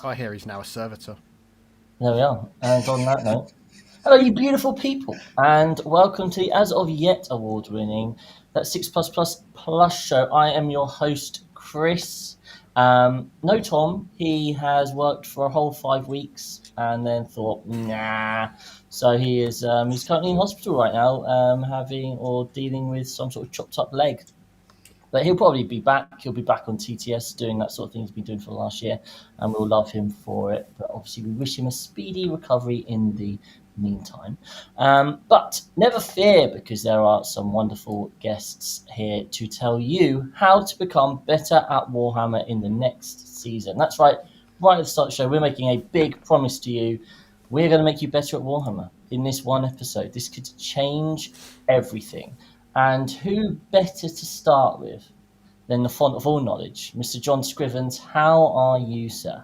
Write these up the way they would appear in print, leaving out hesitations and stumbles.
I hear he's now a servitor. There we are. And on that note, hello, you beautiful people, and welcome to the As of Yet award-winning that 6 Plus Plus Plus show. I am your host, Chris. No Tom. He has worked for a whole 5 weeks and then thought, nah. So he is he's currently in hospital right now, having or dealing with some sort of chopped up leg. But he'll probably be back. He'll be back on TTS doing that sort of thing he's been doing for the last year, and we'll love him for it. But obviously, we wish him a speedy recovery in the meantime. But never fear, because there are some wonderful guests here to tell you how to become better at Warhammer in the next season. That's right. Right at the start of the show, we're making a big promise to you. We're going to make you better at Warhammer in this one episode. This could change everything. And who better to start with than the font of all knowledge, Mr. John Scrivens? How are you, sir?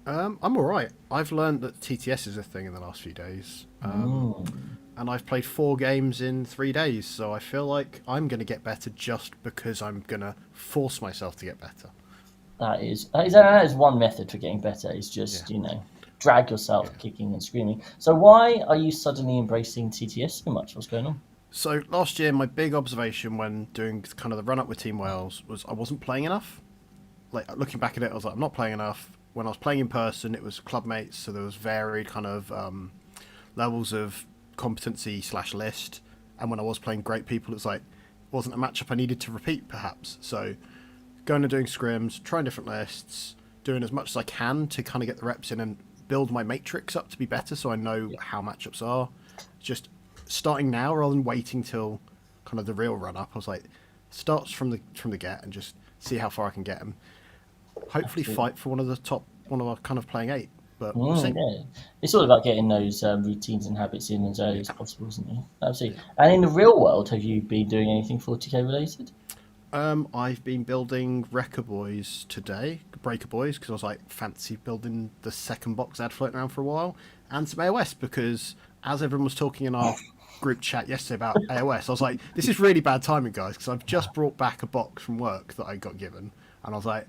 I'm all right. I've learned that TTS is a thing in the last few days. And I've played 4 games in 3 days, so I feel like I'm going to get better just because I'm going to force myself to get better. That is one method for getting better, is just, drag yourself kicking and screaming. So why are you suddenly embracing TTS so much? What's going on? So last year, my big observation when doing kind of the run-up with Team Wales was I wasn't playing enough. Like, looking back at it, I was like, I'm not playing enough. When I was playing in person, it was club mates, so there was varied kind of levels of competency/list. And when I was playing great people, it was like, it wasn't a matchup I needed to repeat, perhaps. So going and doing scrims, trying different lists, doing as much as I can to kind of get the reps in and build my matrix up to be better so I know how matchups are. Just starting now rather than waiting till kind of the real run up. I was like, starts from the get and just see how far I can get them. Hopefully fight for one of our kind of playing 8. But we'll see. Yeah. It's all about getting those routines and habits in as early as possible, isn't it? Absolutely. And in the real world, have you been doing anything 40k related? I've been building Wrecker Boys today, Breaker Boys, because I was like, fancy building the second box I had floating around for a while, and some AOS, because as everyone was talking in our group chat yesterday about AOS, I was like, this is really bad timing, guys, because I've just brought back a box from work that I got given, and I was like,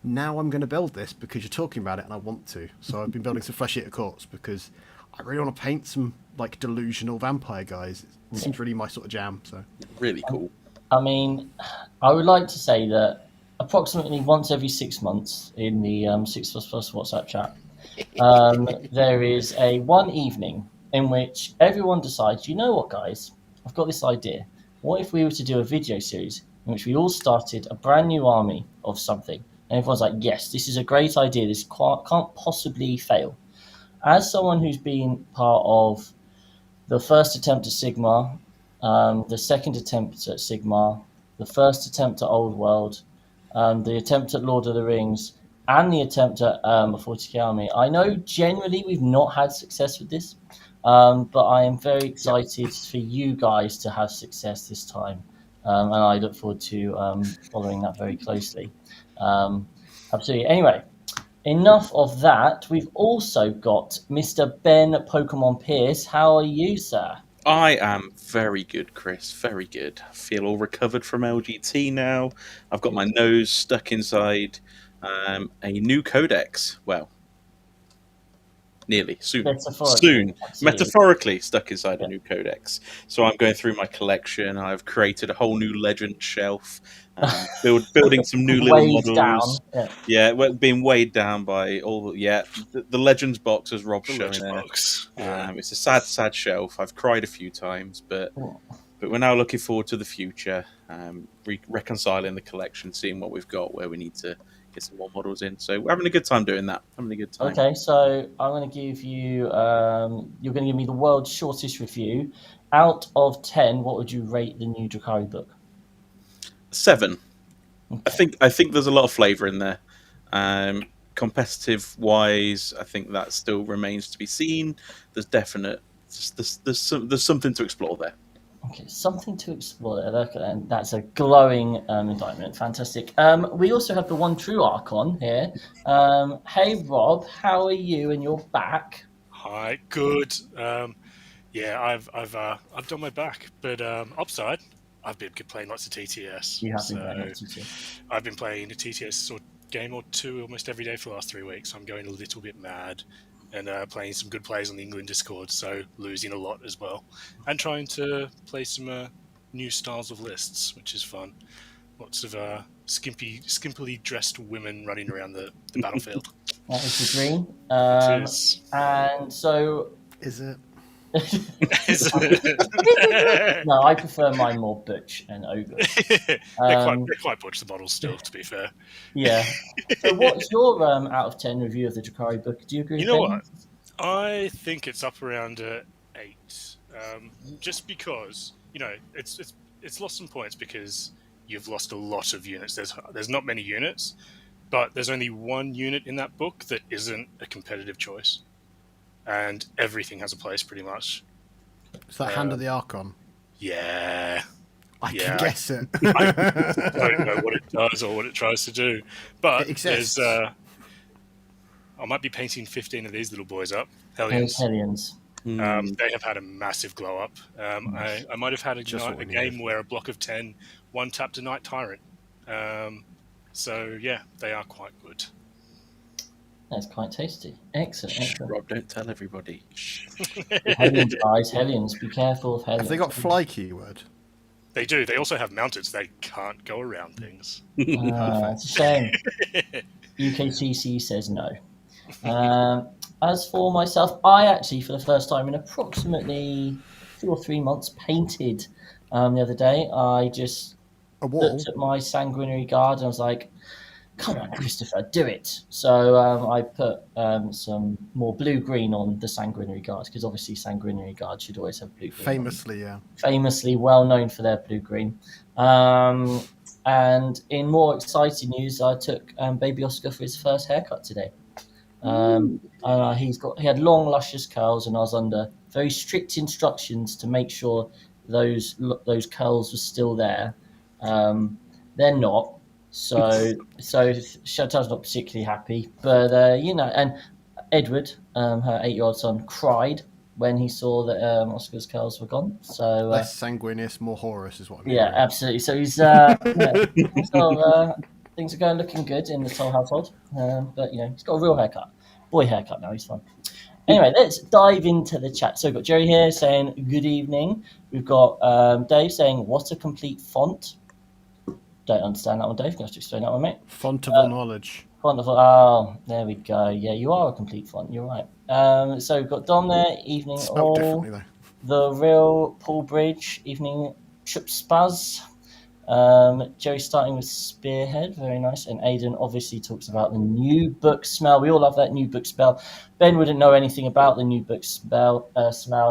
now I'm going to build this because you're talking about it and I want to. So I've been building some Flesh Eater Courts because I really want to paint some like delusional vampire guys. It seems really my sort of jam. So really cool. I mean, I would like to say that approximately once every 6 months in the 6 Plus Plus WhatsApp chat, there is one evening in which everyone decides, you know what, guys, I've got this idea. What if we were to do a video series in which we all started a brand new army of something? And everyone's like, yes, this is a great idea. This can't possibly fail. As someone who's been part of the first attempt at Sigma, the second attempt at Sigma, the first attempt at Old World, the attempt at Lord of the Rings, and the attempt at a 40k army, I know generally we've not had success with this, but I am very excited for you guys to have success this time. And I look forward to following that very closely. Absolutely. Anyway, enough of that. We've also got Mr. Ben Pokemon Pierce. How are you, sir? I am very good, Chris. Very good. I feel all recovered from LGT now. I've got my nose stuck inside a new codex. Well, nearly. Soon. Metaphorically stuck inside a new codex. So I'm going through my collection. I've created a whole new legend shelf. Building some new little models. Being weighed down by all. The Legends box, as Rob's showing there. It's a sad shelf. I've cried a few times, but we're now looking forward to the future. Reconciling the collection, seeing what we've got, where we need to get some more models in. So we're having a good time doing that. Okay, so I'm going to give you. You're going to give me the world's shortest review. Out of 10, what would you rate the new Drakari book? 7. Okay. I think there's a lot of flavour in there. Competitive wise, I think that still remains to be seen. There's something to explore there. Okay, something to explore there. And that's a glowing indictment. Fantastic. We also have the one true Archon here. Hey Rob, how are you? And you're back. Hi, good. I've done my back, but upside, I've been playing lots of TTS. You have been playing lots of TTS. I've been playing the TTS game or two almost every day for the last 3 weeks. I'm going a little bit mad and playing some good plays on the England Discord, so losing a lot as well. And trying to play some new styles of lists, which is fun. Lots of skimpily dressed women running around the battlefield. That is the dream. It is. And so... Is it? Is it? No, I prefer mine more butch and ogre. They're quite butch, the models still, to be fair. Yeah. So what's your out of 10 review of the Drakari book? Do you agree? You know what? I think it's up around 8. Just because, it's lost some points because you've lost a lot of units. There's not many units, but there's only one unit in that book that isn't a competitive choice. And everything has a place, pretty much. Is that Hand of the Archon? Yeah. I can guess it. I don't know what it does or what it tries to do. But it exists. there's... I might be painting 15 of these little boys up. Hellions. They have had a massive glow up. I might have had a game where a block of 10 one-tapped a Night Tyrant. So, yeah, they are quite good. That's quite tasty. Excellent. Rob, don't tell everybody. Hellions, guys. Hellions. Be careful of Hellions. Have they got fly keyword? They do. They also have mounted, so they can't go around things. It's a shame. UKTC says no. As for myself, I actually, for the first time in approximately 2 or 3 months, painted the other day. I just looked at my Sanguinary Guard and I was like, come on, Christopher, do it. So I put some more blue-green on the Sanguinary Guard, because obviously Sanguinary Guard should always have blue-green. Famously, yeah. Famously well known for their blue-green. And in more exciting news, I took baby Oscar for his first haircut today. And he had long, luscious curls, and I was under very strict instructions to make sure those curls were still there. They're not. So Chantal's not particularly happy, but and Edward, her 8-year-old son, cried when he saw that Oscar's curls were gone. So less sanguineous, more Horus is what I mean. Yeah, absolutely. So he's things are looking good in the Toll household, but he's got a real haircut, boy haircut now. He's fun. Anyway, let's dive into the chat. So we've got Jerry here saying good evening. We've got Dave saying what a complete font. Don't understand that one, Dave. You have to explain that one, mate. Font of all knowledge. Font of all... Oh, there we go. Yeah, you are a complete font. You're right. So we've got Dom there. Evening Spelled all. differently, The real Paul Bridge. Evening Trip Spaz. Jerry starting with Spearhead. Very nice. And Aidan obviously talks about the new book smell. We all love that new book smell. Ben wouldn't know anything about the new book smell.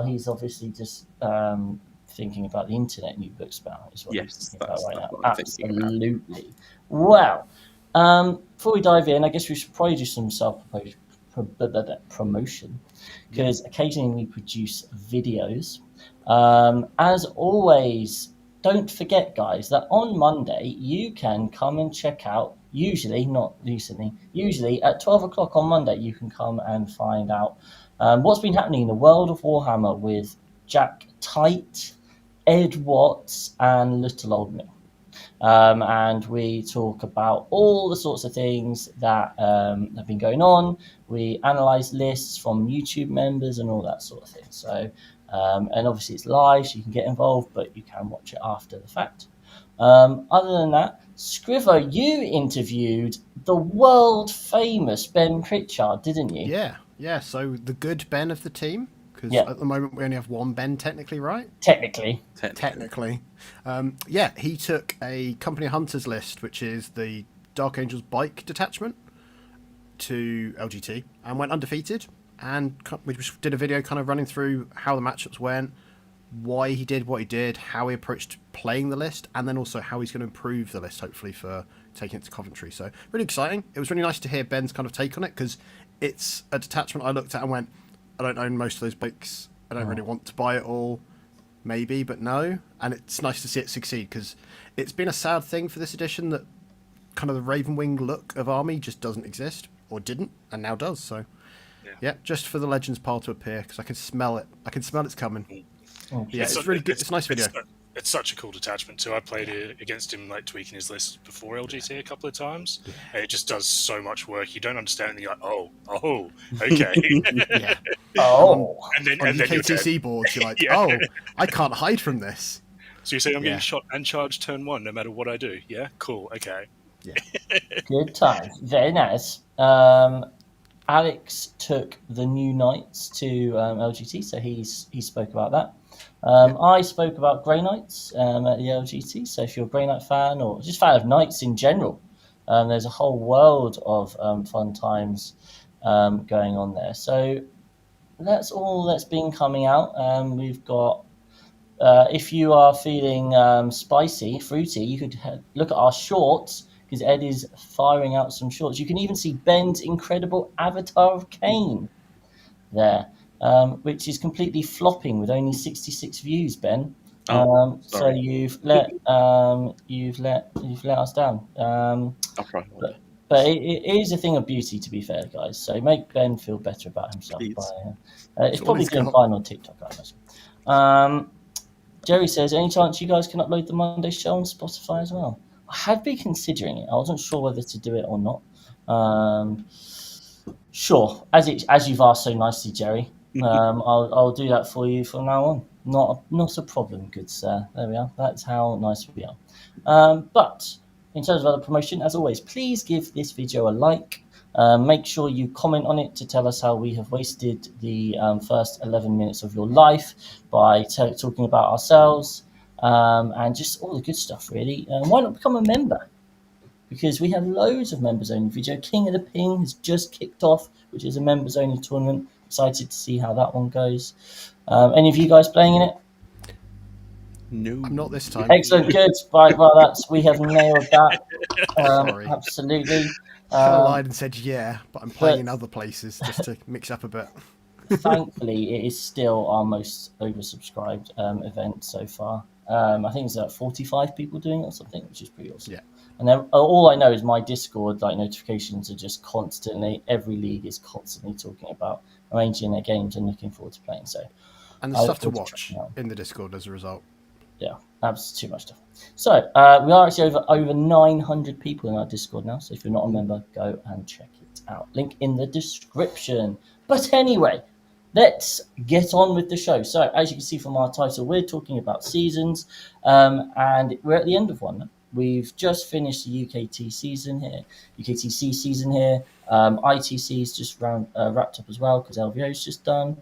He's obviously just... thinking about the internet new book spell is what he's thinking about right now. Absolutely. Well, before we dive in, I guess we should probably do some self-promotion, because occasionally we produce videos. As always, don't forget, guys, that on Monday you can come and check out, usually, not recently, usually at 12 o'clock on Monday, you can come and find out what's been happening in the world of Warhammer with Jack Tite, Ed Watts, and Little Old Me. And we talk about all the sorts of things that have been going on. We analyse lists from YouTube members and all that sort of thing. So, and obviously it's live, so you can get involved, but you can watch it after the fact. Other than that, Scrivo, you interviewed the world famous Ben Pritchard, didn't you? Yeah. So the good Ben of the team. Because at the moment we only have one Ben, technically, right? Technically. He took a Company Hunters list, which is the Dark Angels bike detachment, to LGT and went undefeated. And we just did a video kind of running through how the matchups went, why he did what he did, how he approached playing the list, and then also how he's going to improve the list, hopefully, for taking it to Coventry. So really exciting. It was really nice to hear Ben's kind of take on it, because it's a detachment I looked at and went, I don't own most of those bikes. I don't really want to buy it all. Maybe, but no. And it's nice to see it succeed, because it's been a sad thing for this edition that kind of the Ravenwing look of army just doesn't exist, or didn't, and now does. So, yeah, just for the Legends pile to appear, because I can smell it. I can smell it's coming. It's really good. It's a nice video. it's such a cool detachment too. I played against him, like tweaking his list before LGT a couple of times. And it just does so much work. You don't understand, and you're like, oh, okay. Yeah. Oh, and then On you're dead. UKTC boards, you're like, Yeah. oh, I can't hide from this. So you say I'm Yeah. getting shot and charged turn 1 no matter what I do. Yeah, cool. Okay. good times. Very nice. Alex took the new Knights to LGT, so he spoke about that. I spoke about Grey Knights at the LGT, so if you're a Grey Knight fan or just fan of Knights in general, there's a whole world of fun times going on there. So that's all that's been coming out. We've got, if you are feeling spicy, fruity, you could look at our shorts, because Ed is firing out some shorts. You can even see Ben's incredible avatar of Kane there, which is completely flopping with only 66 views, Ben. So sorry. you've let us down. I'll try harder. But it is a thing of beauty, to be fair, guys. So make Ben feel better about himself. Please. It's probably doing fine on TikTok, I imagine. Jerry says, any chance you guys can upload the Monday show on Spotify as well? I had been considering it. I wasn't sure whether to do it or not. Sure, as you've asked so nicely, Jerry, I'll do that for you from now on. Not a problem, good sir. There we are. That's how nice we are. But in terms of other promotion, as always, please give this video a like. Make sure you comment on it to tell us how we have wasted the first 11 minutes of your life by talking about ourselves and just all the good stuff, really. Why not become a member? Because we have loads of members-only video. King of the Ping has just kicked off, which is a members-only tournament. Excited to see how that one goes. Any of you guys playing in it? No, I'm not this time. Excellent, good. Right, well, we have nailed that. Sorry. Absolutely. I lied and said yeah, but I'm playing in other places just to mix up a bit. Thankfully, it is still our most oversubscribed event so far. I think it's 45 people doing it or something, which is pretty awesome. Yeah. And then all I know is my Discord notifications are just constantly. Every league is constantly talking about arranging their games and looking forward to playing. So, And there's stuff to watch in the Discord as a result. Yeah, that's too much stuff. So we are actually over 900 people in our Discord now. So if you're not a member, go and check it out. Link in the description. But anyway, let's get on with the show. So as you can see from our title, we're talking about seasons, and we're at the end of one. We've just finished the UKTC season here. ITC's just wrapped up as well because LVO's just done.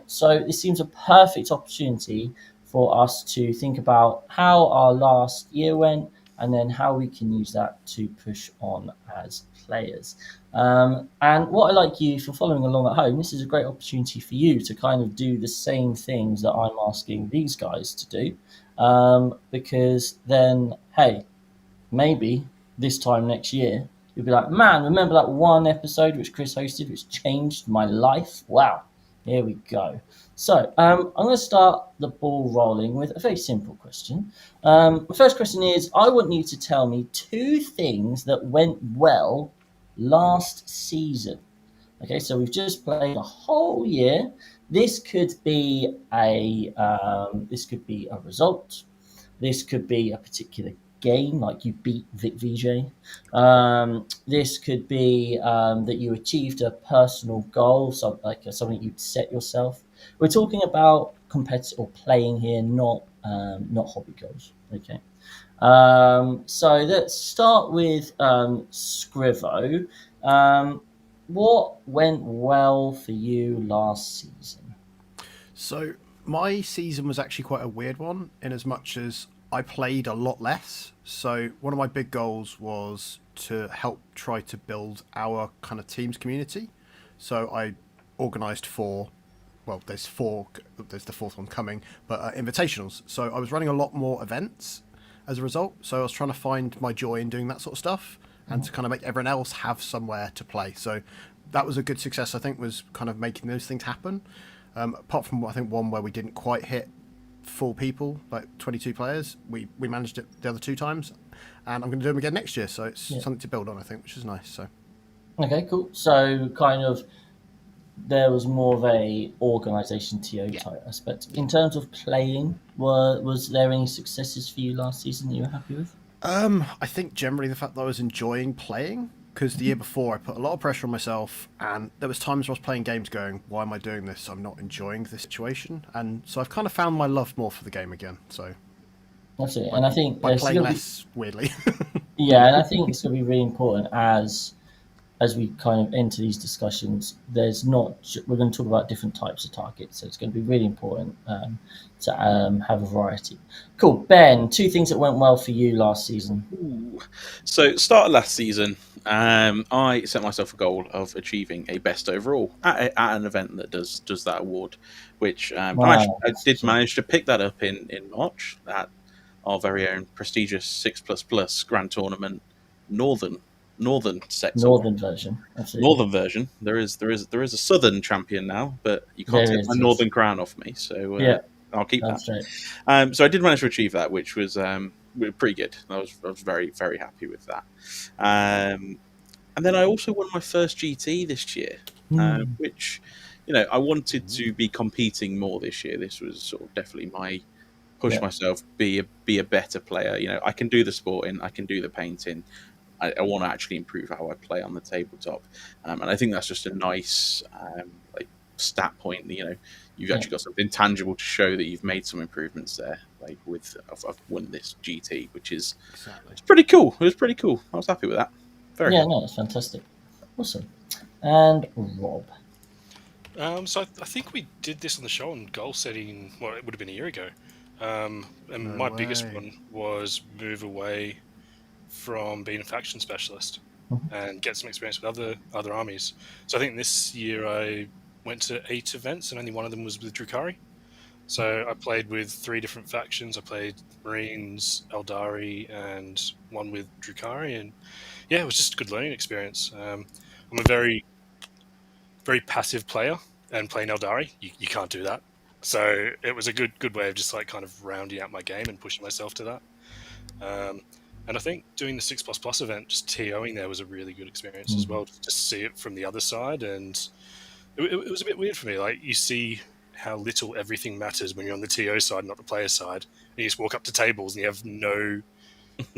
So this seems a perfect opportunity for us to think about how our last year went and then how we can use that to push on as players. And what I like you for following along at home, this is a great opportunity for you to kind of do the same things that I'm asking these guys to do. Because then, hey, maybe this time next year, you'll be like, man, remember that one episode which Chris hosted, which changed my life? Wow, here we go. So I'm going to start the ball rolling with a very simple question. The first question is, I want you to tell me 2 things that went well last season. Okay, so we've just played a whole year. This could be a result. This could be a particular game, like you beat Vic VJ. This could be that you achieved a personal goal, something you'd set yourself. We're talking about competitive or playing here, not hobby goals. Okay. So let's start with Scrivo. What went well for you last season? So my season was actually quite a weird one in as much as I played a lot less. So one of my big goals was to help try to build our kind of team's community. So I organised 4. Well, there's 4. There's the 4th one coming, but invitationals. So I was running a lot more events as a result. So I was trying to find my joy in doing that sort of stuff and to kind of make everyone else have somewhere to play. So that was a good success, I think, was kind of making those things happen. Apart from, I think, one where we didn't quite hit full people, like 22 players. We managed it the other 2 times, and I'm going to do them again next year. So it's something to build on, I think, which is nice. So. Okay, cool. So kind of there was more of a organisation TO type aspect. In terms of playing, was there any successes for you last season that you were happy with? I think generally the fact that I was enjoying playing, because the year before I put a lot of pressure on myself, and there was times where I was playing games going, why am I doing this? I'm not enjoying the situation, and so I've kind of found my love more for the game again. So Absolutely, and I think by it's playing gonna be, less, weirdly. yeah, and I think it's going to be really important as we kind of enter these discussions. We're going to talk about different types of targets, so it's going to be really important to have a variety. Cool, Ben. 2 things that went well for you last season. Ooh. So, start of last season, I set myself a goal of achieving a best overall at an event that does that award, which Wow, I that's did awesome. manage to pick that up in March at our very own prestigious 6++ Grand Tournament Northern sector. Northern version, absolutely. Northern version. There is a southern champion now, but you can't There take my is, yes. northern crown off me. So Yeah, I'll keep that. that's right. So I did manage to achieve that, which was pretty good. I was very very happy with that. And then I also won my first GT this year, which I wanted to be competing more this year. This was sort of definitely my push Yeah, myself, be a better player. I can do the sporting, I can do the painting. I want to actually improve how I play on the tabletop, and I think that's just a nice like stat point. You've actually got something tangible to show that you've made some improvements there. Like I've won this GT, which is Exactly. it's pretty cool. It was pretty cool. I was happy with that. Very yeah, happy. no, that's fantastic. Awesome. And Rob. So I think we did this on the show on goal setting. Well, it would have been a year ago. And my biggest one was move away from being a faction specialist and get some experience with other armies. So I think this year I went to 8 events and only one of them was with Drukhari. So I played with 3 different factions. I played Marines, Eldari, and one with Drukhari, and yeah, it was just a good learning experience. I'm a very very passive player, and playing Eldari, you can't do that. So it was a good way of just like kind of rounding out my game and pushing myself to that. And I think doing the 6++ event, just TOing there was a really good experience as well. Just to see it from the other side, and it was a bit weird for me. Like you see how little everything matters when you're on the TO side, not the player side. And you just walk up to tables and you have no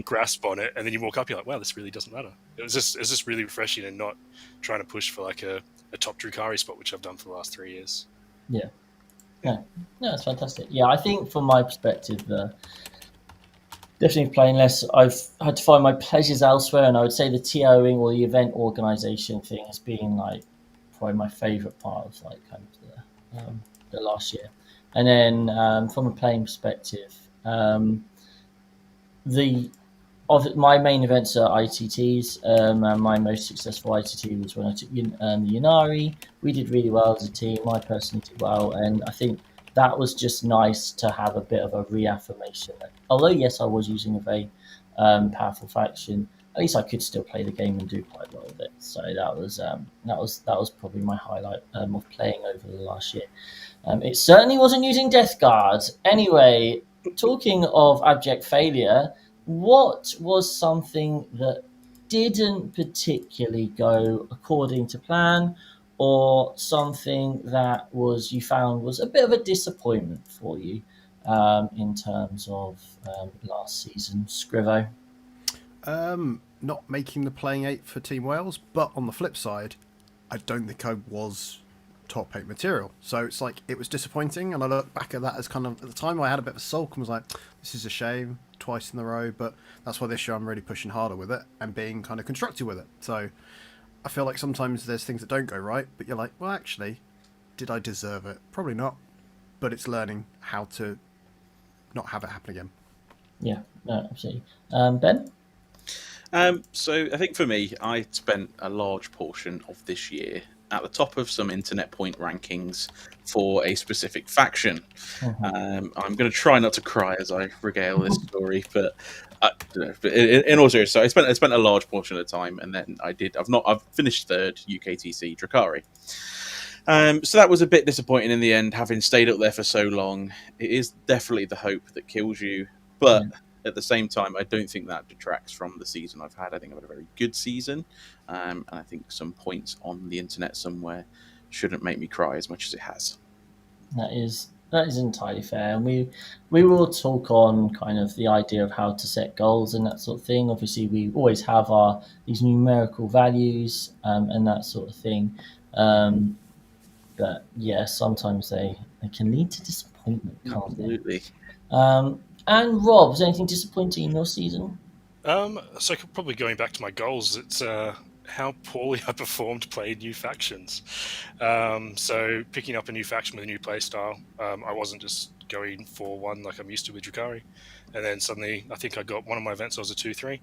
grasp on it, and then you walk up, you're like, wow, this really doesn't matter. It was just really refreshing and not trying to push for like a top Drukhari spot, which I've done for the last 3 years. Yeah. No, it's fantastic. Yeah, I think from my perspective, definitely playing less, I've had to find my pleasures elsewhere, and I would say the TOing or the event organisation thing has been like probably my favourite part of like kind of the last year. And then from a playing perspective, my main events are ITTs, and my most successful ITT was when I took the Yanari. We did really well as a team. I personally did well, and I think that was just nice to have a bit of a reaffirmation. Although yes, I was using a very powerful faction, at least I could still play the game and do quite well with it. So that was probably my highlight of playing over the last year. It certainly wasn't using Death Guard. Anyway, talking of abject failure, what was something that didn't particularly go according to plan, or something that you found was a bit of a disappointment for you in terms of last season, Scrivo? Not making the playing 8 for Team Wales, but on the flip side, I don't think I was top 8 material. So it's like, it was disappointing, and I look back at that as kind of, at the time I had a bit of a sulk and was like, this is a shame, twice in a row, but that's why this year I'm really pushing harder with it and being kind of constructive with it. So I feel like sometimes there's things that don't go right, but you're like, well, actually, did I deserve it? Probably not, but it's learning how to not have it happen again. Yeah, no, absolutely. Ben? So I think for me, I spent a large portion of this year at the top of some internet point rankings for a specific faction. I'm going to try not to cry as I regale this story, but in all seriousness, I spent a large portion of the time, and then I've finished 3rd UKTC Drukhari. So that was a bit disappointing in the end, having stayed up there for so long. It is definitely the hope that kills you, but at the same time, I don't think that detracts from the season I've had. I think I've had a very good season, and I think some points on the internet somewhere shouldn't make me cry as much as it has. That is entirely fair, and we will talk on kind of the idea of how to set goals and that sort of thing. Obviously, we always have these numerical values and that sort of thing, but yeah, sometimes they can lead to disappointment, can't Absolutely. they? And Rob, was there anything disappointing in your season? So probably going back to my goals, it's how poorly I performed playing new factions. So picking up a new faction with a new playstyle, I wasn't just going for one like I'm used to with Drukhari. And then suddenly, I think I got one of my events, I was a 2-3.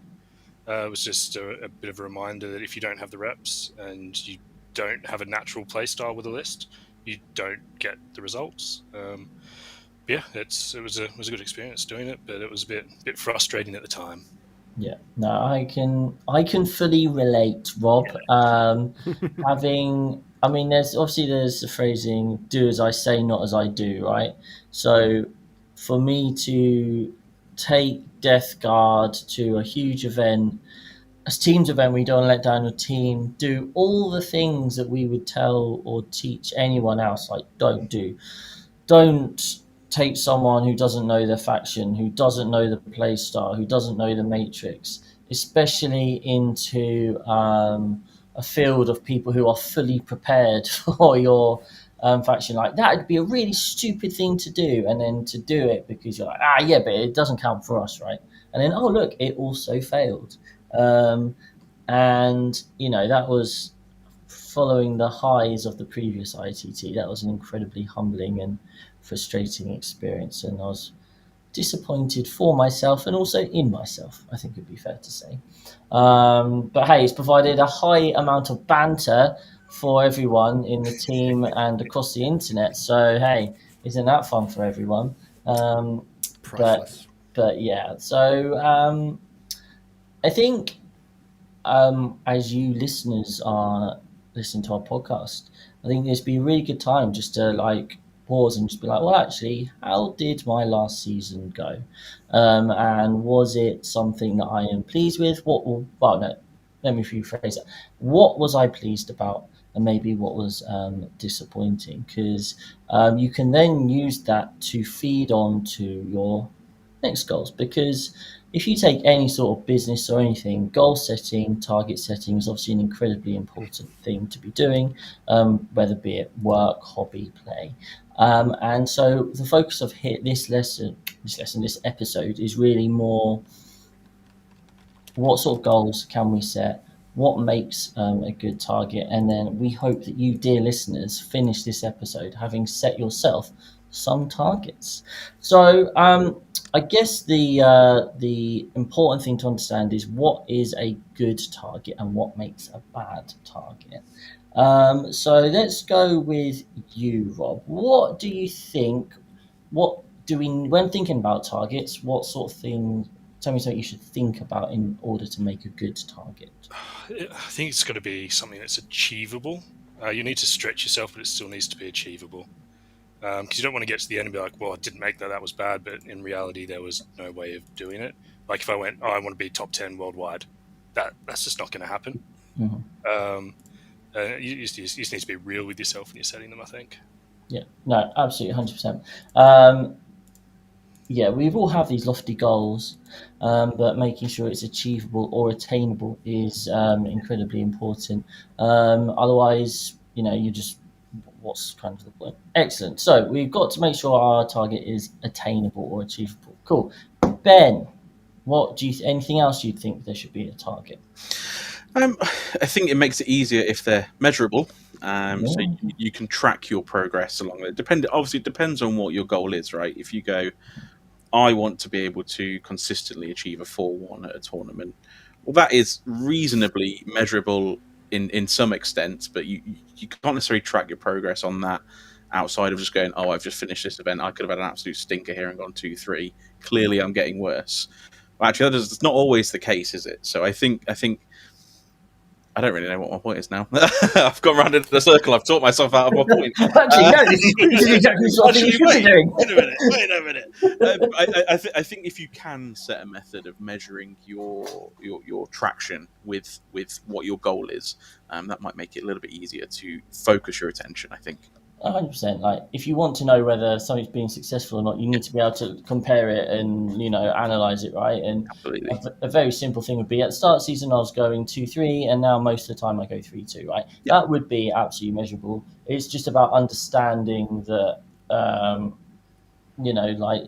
It was just a bit of a reminder that if you don't have the reps and you don't have a natural playstyle with a list, you don't get the results. Yeah, it was a good experience doing it, but it was a bit frustrating at the time. Yeah, no, I can fully relate, Rob. I mean, there's the phrasing "do as I say, not as I do," right? So, for me to take Death Guard to a huge event, a team's event, we don't let down your team, do all the things that we would tell or teach anyone else, like don't take someone who doesn't know their faction, who doesn't know the play style, who doesn't know the matrix, especially into a field of people who are fully prepared for your faction. Like that would be a really stupid thing to do, and then to do it because you're like, yeah, but it doesn't count for us, right? And then, oh look, it also failed. And that was following the highs of the previous ITT. That was an incredibly humbling and frustrating experience, and I was disappointed for myself and also in myself, I think it'd be fair to say. But hey, it's provided a high amount of banter for everyone in the team and across the internet. So hey, isn't that fun for everyone? Priceless. But yeah, so I think as you listeners are listening to our podcast, I think this would be a really good time just to like pause and just be like, well, actually, how did my last season go? And was it something that I am pleased with? Well, no, let me rephrase it. What was I pleased about? And maybe what was disappointing? Because you can then use that to feed on to your next goals. Because if you take any sort of business or anything, goal setting, target setting is obviously an incredibly important thing to be doing, whether be it work, hobby, play. And so the focus of this episode is really more what sort of goals can we set, what makes a good target, and then we hope that you, dear listeners, finish this episode having set yourself some targets. So I guess the important thing to understand is what is a good target and what makes a bad target. So let's go with you, Rob. What do you think? What do we, when thinking about targets, what sort of thing? Tell me something you should think about in order to make a good target. I think it's got to be something that's achievable. You need to stretch yourself, but it still needs to be achievable. Because you don't want to get to the end and be like, well, I didn't make that was bad, but in reality, there was no way of doing it. Like if I went, I want to be top 10 worldwide, that's just not going to happen. Mm-hmm. You just need to be real with yourself when you're setting them, I think. Yeah, no, absolutely, 100%. Yeah, we all have these lofty goals, but making sure it's achievable or attainable is incredibly important. Otherwise, you just, what's kind of the point? Excellent. So we've got to make sure our target is attainable or achievable. Cool. Ben, anything else you'd think there should be a target? I think it makes it easier if they're measurable. So you can track your progress along there. Obviously, it depends on what your goal is, right? If you go, I want to be able to consistently achieve a 4-1 at a tournament, well, that is reasonably measurable in some extent, but you can't necessarily track your progress on that outside of just going, oh, I've just finished this event. I could have had an absolute stinker here and gone 2-3. Clearly, I'm getting worse. Well, actually, that's not always the case, is it? So I think I don't really know what my point is now. I've gone round into the circle. I've taught myself out of my point. Actually, no, this is exactly what I think you should be doing. Wait a minute. I think if you can set a method of measuring your traction with what your goal is, that might make it a little bit easier to focus your attention, I think. 100%. Like, if you want to know whether something's being successful or not, you need to be able to compare it and, analyze it, right? And Absolutely. a very simple thing would be, at the start of the season I was going 2-3, and now most of the time I go 3-2, right? Yeah. That would be absolutely measurable. It's just about understanding that, like,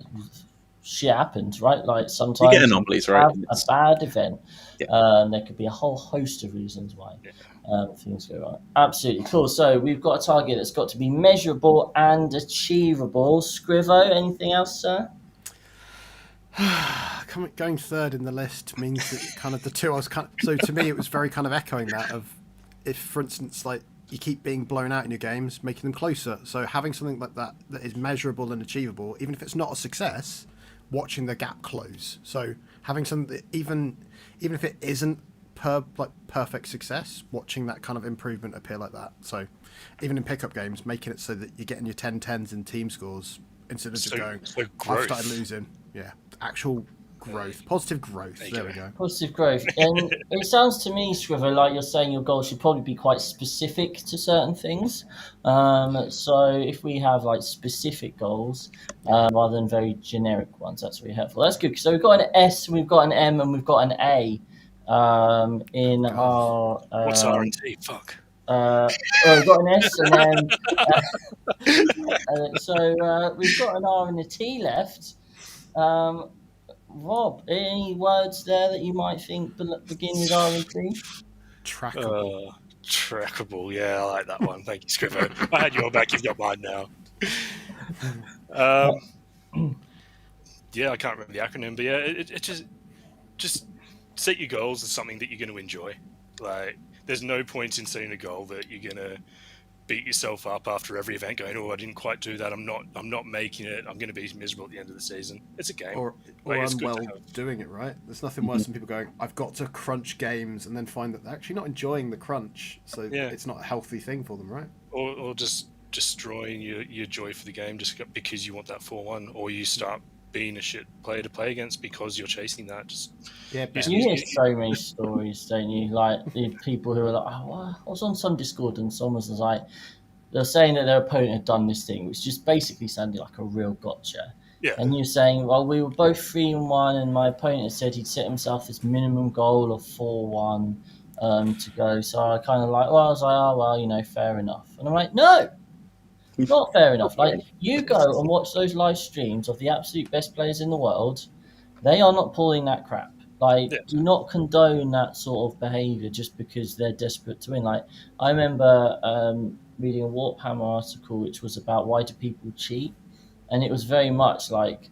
shit happens, right? Like, sometimes you get anomalies, right? have a bad event. Yeah. There could be a whole host of reasons why things go wrong. Absolutely cool. So we've got a target that's got to be measurable and achievable. Scrivo, anything else, sir? Going third in the list means that kind of the two I was so to me it was very kind of echoing that of, if for instance, like, you keep being blown out in your games, making them closer. So having something like that is measurable and achievable, even if it's not a success, watching the gap close. So having something that even if it isn't perfect success, watching that kind of improvement appear like that. So even in pickup games, making it so that you're getting your 10-10s in team scores instead of just going, I've started losing. Yeah, actual growth, positive growth. There we go. Positive growth. And it sounds to me, Scrivo, like you're saying your goals should probably be quite specific to certain things. So if we have like specific goals rather than very generic ones, that's really helpful. That's good. So we've got an S, we've got an M, and we've got an A in our... What's R&T? Fuck. We've got an S and then... so we've got an R and a T left. Rob, any words there that you might think begin with R and T? Trackable. Trackable, yeah, I like that one. Thank you, Scrivo. I had your back, you've got mine now. Yeah, I can't remember the acronym, but yeah, it just set your goals as something that you're going to enjoy. Like, there's no point in setting a goal that you're going to beat yourself up after every event, going, "Oh, I didn't quite do that. I'm not making it. I'm going to be miserable at the end of the season." It's a game, or unwell doing it, right? There's nothing worse than people going, "I've got to crunch games," and then find that they're actually not enjoying the crunch, so it's not a healthy thing for them, right? Or just destroying your joy for the game just because you want that 4-1, or you start being a shit player to play against because you're chasing that. You hear so many stories, don't you? Like, the people who are like, "Oh, well, I was on some Discord and someone was like, they're saying that their opponent had done this thing, which just basically sounded like a real gotcha." Yeah. And you're saying, "Well, we were both 3-1, and my opponent said he'd set himself this minimum goal of 4-1 to go." So I kind of like, I was like, "Oh, well, fair enough." And I'm like, "No, not fair enough. Like, you go and watch those live streams of the absolute best players in the world. They are not pulling that crap. Like, do not condone that sort of behaviour just because they're desperate to win." Like, I remember reading a Warhammer article which was about why do people cheat, and it was very much like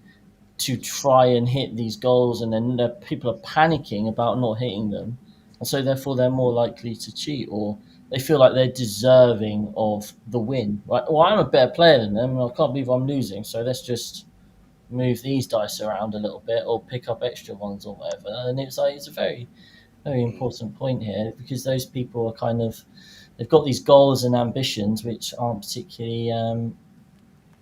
to try and hit these goals, and then people are panicking about not hitting them, and so therefore they're more likely to cheat, or they feel like they're deserving of the win. Like, well, I'm a better player than them, and I can't believe I'm losing, so let's just move these dice around a little bit or pick up extra ones or whatever. And it's like, it's a very, very important point here, because those people are kind of, they've got these goals and ambitions which aren't particularly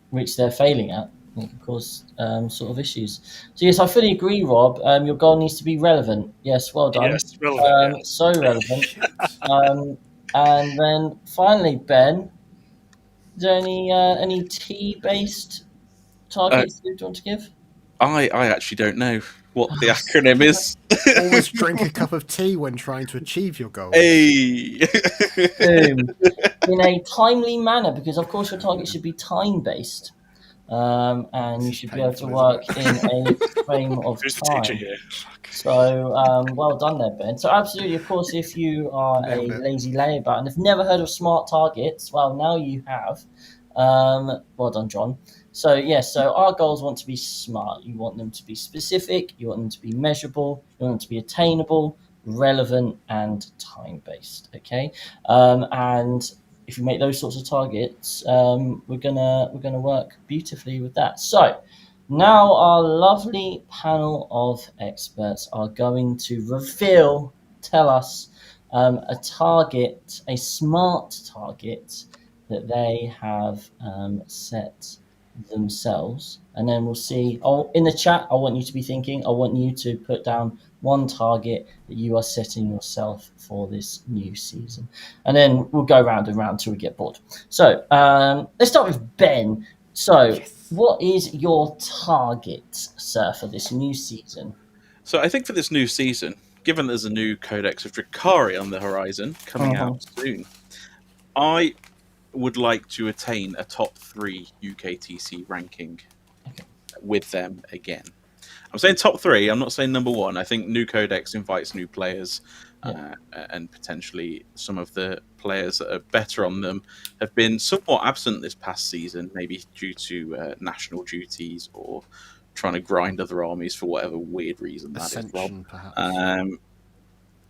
which they're failing at. It can cause sort of issues. So yes, I fully agree, Rob. Your goal needs to be relevant. Yes, well done. Yes, relevant. So relevant. And then finally, Ben, is there any T-based targets you want to give? I actually don't know what the acronym is. Always drink a cup of tea when trying to achieve your goal. Hey! In a timely manner, because of course your target should be time-based. And you should be able to work in a frame of time. So well done there, Ben. So absolutely, of course, if you are a lazy layabout and have never heard of smart targets, well, now you have. Well done, John. So yes, so our goals want to be smart. You want them to be specific, you want them to be measurable, you want them to be attainable, relevant, and time-based. Okay, and if you make those sorts of targets, we're gonna work beautifully with that. So now our lovely panel of experts are going to tell us a target, a smart target that they have set themselves, and then we'll see. Oh, in the chat, I want you to be thinking. I want you to put down one target that you are setting yourself for this new season, and then we'll go round and round till we get bored. So let's start with Ben. So, what is your target, sir, for this new season? So I think for this new season, given there's a new Codex of Drakari on the horizon coming out soon, I would like to attain a top 3 UKTC ranking with them again. I'm saying top 3. I'm not saying number 1. I think new Codex invites new players, and potentially some of the players that are better on them have been somewhat absent this past season, maybe due to national duties or trying to grind other armies for whatever weird reason that is, Rob. Perhaps.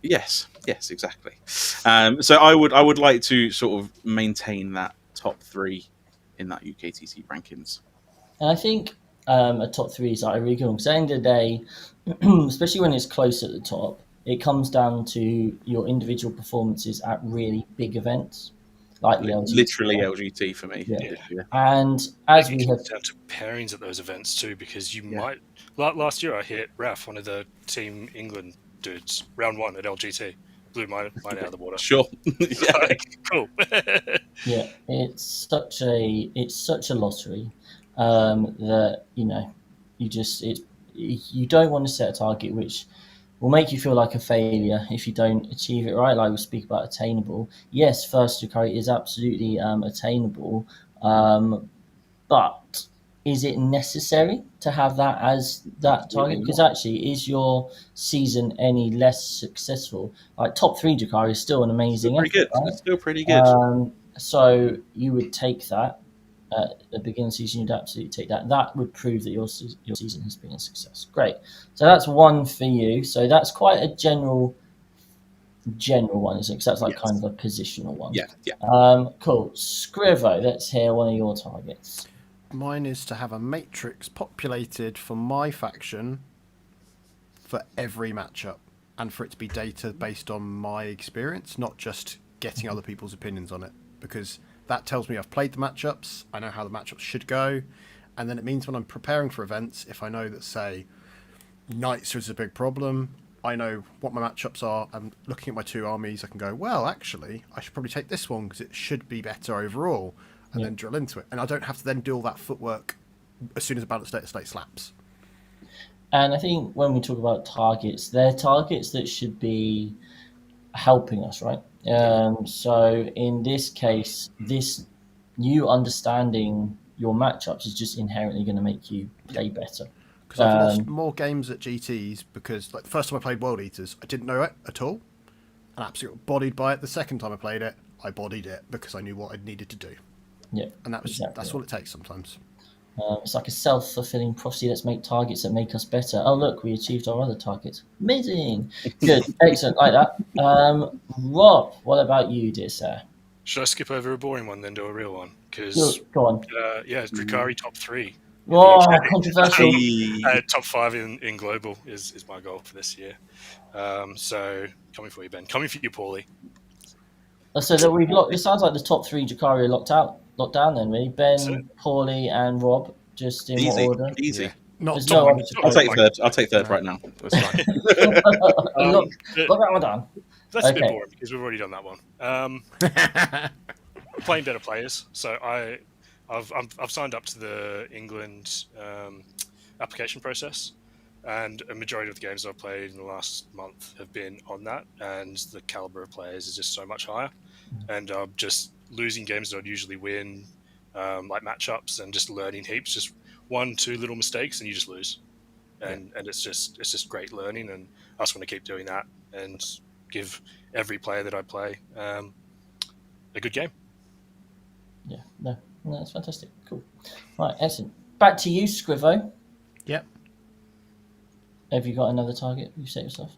Yes, exactly. So I would like to sort of maintain that top 3 in that UKTC rankings. And I think a top 3 is like really good because at the end of the day, especially when it's close at the top, it comes down to your individual performances at really big events, like the LGT. Literally LGT for me. Yeah. And as we have down to pairings at those events too, because you might. Last year I hit Raf, one of the Team England dudes, round 1 at LGT. Blew mine out of the water. Sure. Cool. Yeah, it's such a lottery that you don't want to set a target which will make you feel like a failure if you don't achieve it right. Like we speak about attainable. Yes, first Drakari is absolutely attainable, but is it necessary to have that as that target? Because actually, is your season any less successful? Like top 3 Drakari is still an amazing effort, right? It's still pretty good. So you would take that at the beginning of the season. You'd absolutely take that. That would prove that your season has been a success. Great. So that's one for you. So that's quite a general one, isn't it? Because that's like kind of a positional one. Yeah. Cool. Scrivo, let's hear one of your targets. Mine is to have a matrix populated for my faction for every matchup, and for it to be data based on my experience, not just getting other people's opinions on it, because that tells me I've played the matchups, I know how the matchups should go, and then it means when I'm preparing for events, if I know that, say, Knights is a big problem, I know what my matchups are, and looking at my 2 armies, I can go, well, actually, I should probably take this one because it should be better overall, and then drill into it. And I don't have to then do all that footwork as soon as a balanced data state slaps. And I think when we talk about targets, they're targets that should be helping us, right? So in this case, you understanding your matchups is just inherently going to make you play better. Because I've lost more games at GTs because, like, the first time I played World Eaters, I didn't know it at all, and absolutely bodied by it. The second time I played it, I bodied it because I knew what I needed to do. Yeah, and that's all it takes sometimes. It's like a self-fulfilling prophecy. Let's make targets that make us better. Oh, look, we achieved our other targets. Amazing. Good. Excellent. Like that. Rob, what about you, dear sir? Should I skip over a boring one then do a real one? Because go on. Drakari top 3. Oh, controversial. Top 5 in global is my goal for this year. So coming for you, Ben. Coming for you, Paulie. So that we've locked. It sounds like the top 3 Drakari are locked down. Then really, Ben, Paulie, and Rob. Just in what order? Easy. Yeah. Not top. I'll take third. I'll take third right now. That's fine. Look that one down. That's a bit boring because we've already done that one. Playing better players. So I've signed up to the England application process, and a majority of the games I've played in the last month have been on that, and the caliber of players is just so much higher. And I'm just losing games that I'd usually win, like matchups, and just learning heaps. Just 1-2 little mistakes, and you just lose. And it's just great learning, and I just want to keep doing that and give every player that I play a good game. Yeah, no, that's fantastic. Cool. Right, excellent. Back to you, Scrivo. Yep. Have you got another target you set yourself?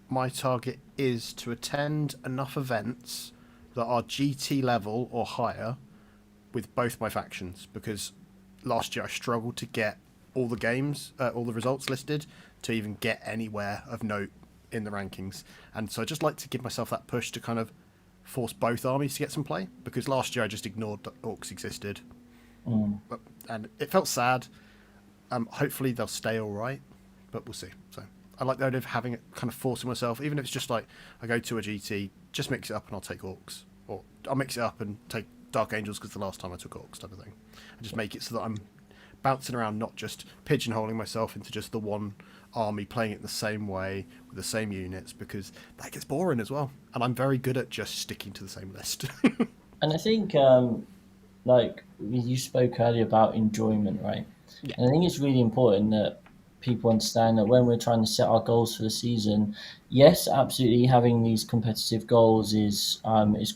My target is to attend enough events that are GT level or higher with both my factions, because last year I struggled to get all the games, all the results listed, to even get anywhere of note in the rankings, and so I just like to give myself that push to kind of force both armies to get some play, because last year I just ignored that orcs existed, and it felt sad. Hopefully they'll stay all right, but we'll see. So I like the idea of having it, kind of forcing myself, even if it's just like I go to a GT, just mix it up and I'll take orcs, or I'll mix it up and take Dark Angels because the last time I took orcs, type of thing, and just make it so that I'm bouncing around, not just pigeonholing myself into just the one army, playing it the same way with the same units, because that gets boring as well. And I'm very good at just sticking to the same list. And I think, like you spoke earlier about enjoyment, right? Yeah. And I think it's really important that people understand that when we're trying to set our goals for the season, yes, absolutely, having these competitive goals is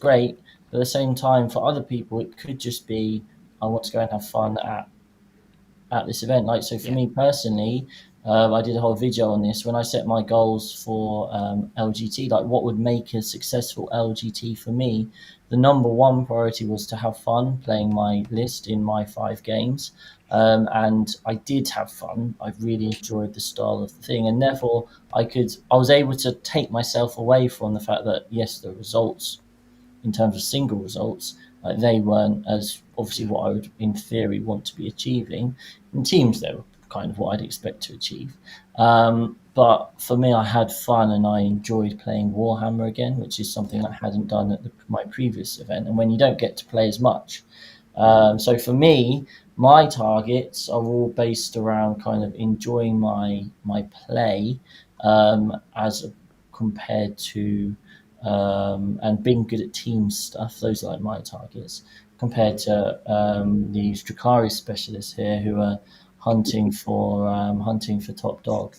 great. But at the same time, for other people, it could just be, I want to go and have fun at this event. Like, so for me personally, I did a whole video on this when I set my goals for LGT, like what would make a successful LGT for me. The number one priority was to have fun playing my list in my 5 games. And I did have fun. I really enjoyed the style of the thing. And therefore I was able to take myself away from the fact that, yes, the results in terms of single results, they weren't as obviously what I would, in theory, want to be achieving. In teams, they were kind of what I'd expect to achieve. But for me, I had fun and I enjoyed playing Warhammer again, which is something I hadn't done at my previous event. And when you don't get to play as much. So for me, my targets are all based around kind of enjoying my play as compared to and being good at team stuff. Those are like my targets compared to these Dracari specialists here who are hunting for top dog.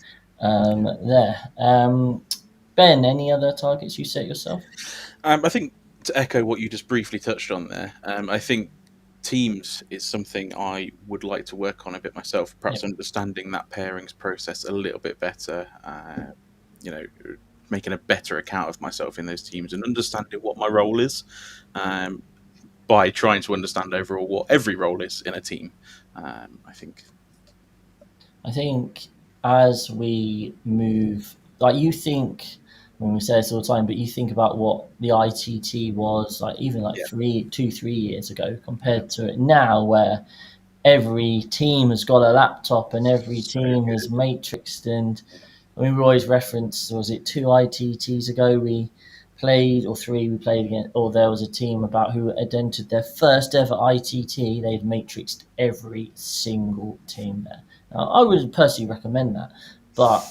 Ben, any other targets you set yourself? I think to echo what you just briefly touched on there, I think teams is something I would like to work on a bit myself, perhaps understanding that pairings process a little bit better, making a better account of myself in those teams and understanding what my role is, by trying to understand overall what every role is in a team. I think as we move, like you think, when we say this all the time, but you think about what the ITT was like, even like 3 years ago, compared to it now, where every team has got a laptop and every team is matrixed. And I mean, we always reference, was it 2 ITTs ago we played, or 3 we played against, or there was a team about who had entered their first ever ITT. They'd matrixed every single team there. Now, I would personally recommend that, but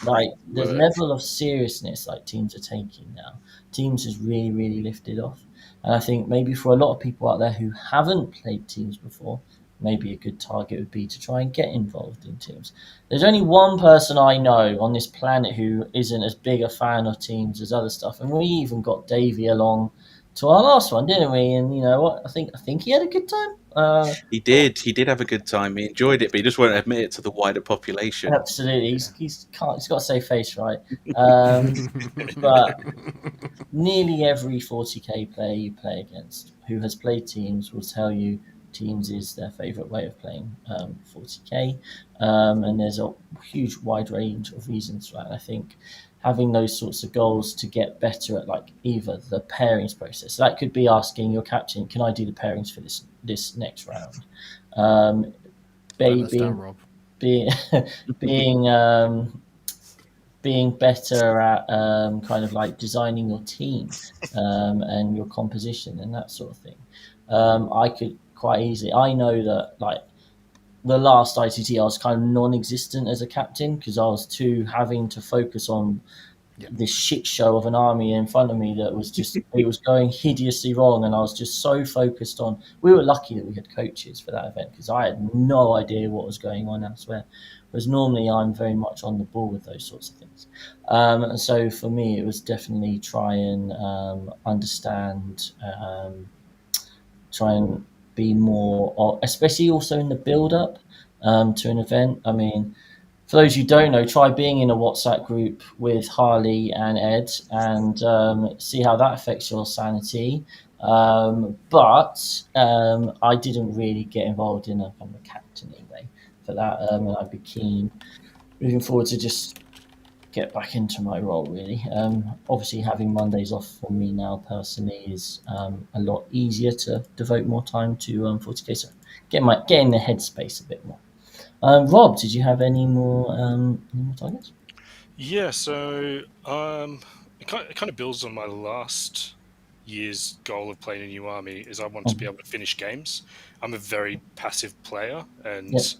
like the level of seriousness like teams are taking now, teams has really, really lifted off. And I think maybe for a lot of people out there who haven't played teams before, maybe a good target would be to try and get involved in teams. There's only one person I know on this planet who isn't as big a fan of teams as other stuff, and we even got Davey along to our last one, didn't we? And you know what? I think he had a good time. He did have a good time. He enjoyed it, but he just won't admit it to the wider population. Absolutely, he's got to say face right. But nearly every 40k player you play against who has played teams will tell you teams is their favourite way of playing 40k, and there's a huge wide range of reasons for that. I think having those sorts of goals to get better at like either the pairings process, that could be asking your captain, can I do the pairings for this next round? Being better at kind of like designing your team and your composition and that sort of thing. I could quite easily, I know that like the last ITT I was kind of non-existent as a captain because I was having to focus on this shit show of an army in front of me that was just it was going hideously wrong, and I was just so focused on. We were lucky that we had coaches for that event because I had no idea what was going on elsewhere. Whereas normally I'm very much on the ball with those sorts of things. And so for me, it was definitely try and understand, try and be more, especially also in the build-up to an event. I mean, for those who don't know, try being in a WhatsApp group with Harley and Ed and see how that affects your sanity. But I didn't really get involved in a kind of captaining way for that, and I'd be keen moving forward to just get back into my role, really. Obviously, having Mondays off for me now personally is a lot easier to devote more time to 40k. So get in the headspace a bit more. Rob, did you have any more targets? Yeah, so it kind of builds on my last year's goal of playing a new army. Is I want to be able to finish games. I'm a very passive player, and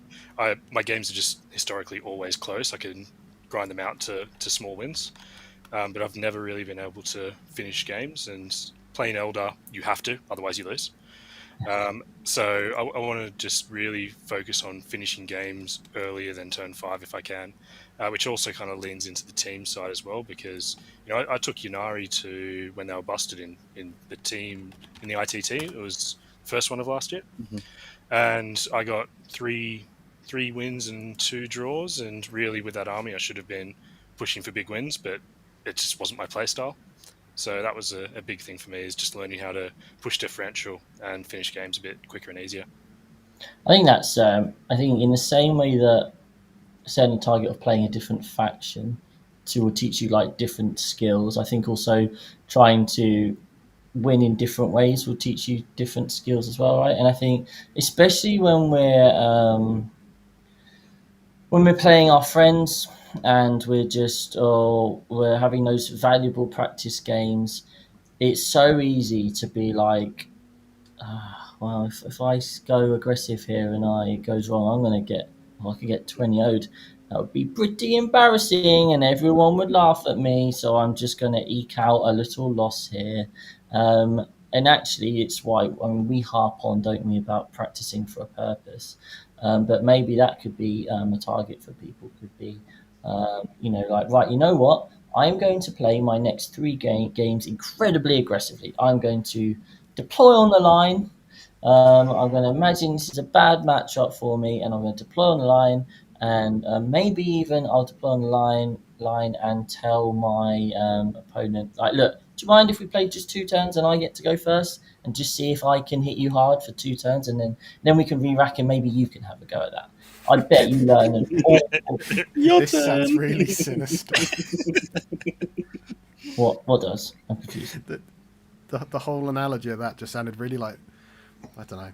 my games are just historically always close. I can grind them out to small wins, but I've never really been able to finish games. And playing Elder, you have to, otherwise you lose. So I want to just really focus on finishing games earlier than turn 5 if I can, which also kind of leans into the team side as well, because I took Yunari to when they were busted in the team in the ITT. It was the first one of last year, and I got three wins and 2 draws. And really, with that army, I should have been pushing for big wins, but it just wasn't my playstyle. So that was a big thing for me, is just learning how to push differential and finish games a bit quicker and easier. I think that's I think in the same way that setting a target of playing a different faction will teach you like different skills. I think also trying to win in different ways will teach you different skills as well, right? And I think especially when we're playing our friends and we're having those valuable practice games, it's so easy to be like, well, if I go aggressive here and it goes wrong, I could get 20 0'd. That would be pretty embarrassing and everyone would laugh at me. So I'm just going to eke out a little loss here. And actually, it's why we harp on, don't we, about practicing for a purpose. But maybe that could be a target for people. Could be, like, right, you know what? I'm going to play my next 3 games incredibly aggressively. I'm going to deploy on the line. I'm going to imagine this is a bad matchup for me, and I'm going to deploy on the line, and maybe even I'll deploy on the line and tell my opponent, like, look, do you mind if we play just 2 turns and I get to go first, and just see if I can hit you hard for 2 turns, and then we can re-rack and maybe you can have a go at that. I bet you learn an awful. This sounds really sinister. What does? I'm confused. The whole analogy of that just sounded really like, I don't know.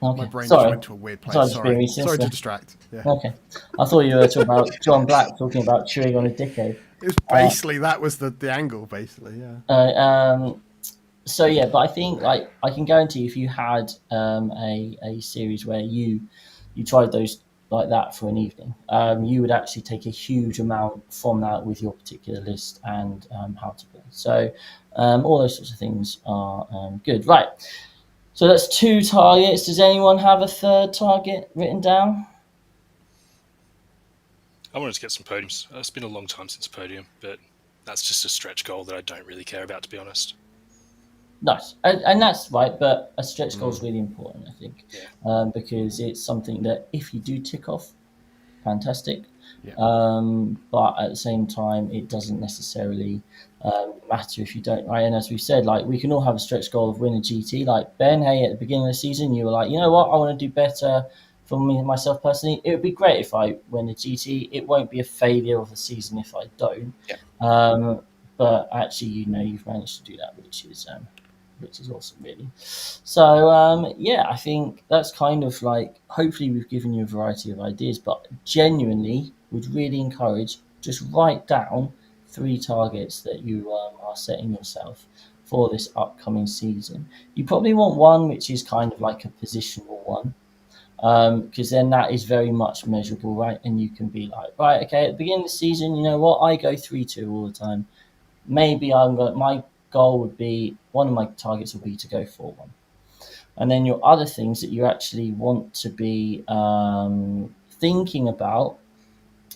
Okay. My brain just went to a weird place. Sorry to distract. Yeah. Okay. I thought you were talking about John Black talking about chewing on a dickhead. It was basically, that was the angle, basically, yeah. So, yeah, but I think, like, I can guarantee if you had a series where you tried those like that for an evening, you would actually take a huge amount from that with your particular list and how to play. So all those sorts of things are good. Right. So that's 2 targets. Does anyone have a 3rd target written down? I wanted to get some podiums. It's been a long time since a podium, but that's just a stretch goal that I don't really care about, to be honest. Nice. And that's right, but a stretch goal is really important, I think, because it's something that if you do tick off, fantastic. Yeah. But at the same time, it doesn't necessarily matter if you don't, right? And as we've said, like, we can all have a stretch goal of win a GT. Like, Ben, hey, at the beginning of the season, you were like, you know what, I want to do better for me myself personally. It would be great if I win a GT. It won't be a failure of the season if I don't. Yeah. But actually, you've managed to do that, which is awesome, really. So, I think that's kind of like, hopefully we've given you a variety of ideas, but genuinely would really encourage, just write down 3 targets that you are setting yourself for this upcoming season. You probably want one which is kind of like a positional one, because then that is very much measurable, right? And you can be like, right, okay, at the beginning of the season, you know what, I go 3-2 all the time. Maybe my goal would be, one of my targets would be to go 4-1. And then your other things that you actually want to be thinking about